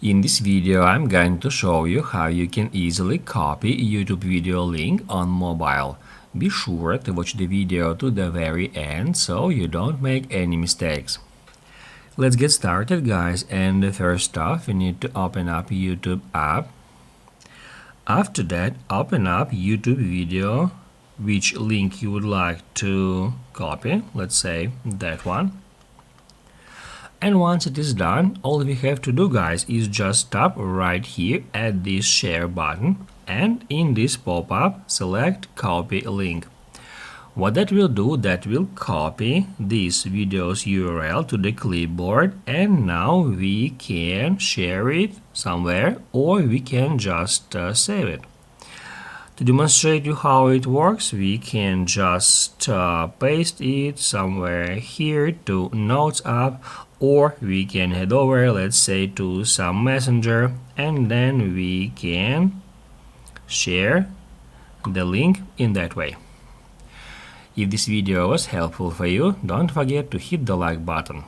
In this video, I'm going to show you how you can easily copy a YouTube video link on mobile. Be sure to watch the video to the very end so you don't make any mistakes. Let's get started, guys, and first off, you need to open up YouTube app. After that, open up YouTube video, which link you would like to copy, let's say that one. And once it is done, all we have to do, guys, is just tap right here at this share button and in this pop-up select copy link. What that will do, that will copy this video's URL to the clipboard, and now we can share it somewhere or we can just save it. To demonstrate you how it works, we can just paste it somewhere here to Notes app, or we can head over, let's say, to some messenger, and then we can share the link in that way. If this video was helpful for you, don't forget to hit the like button.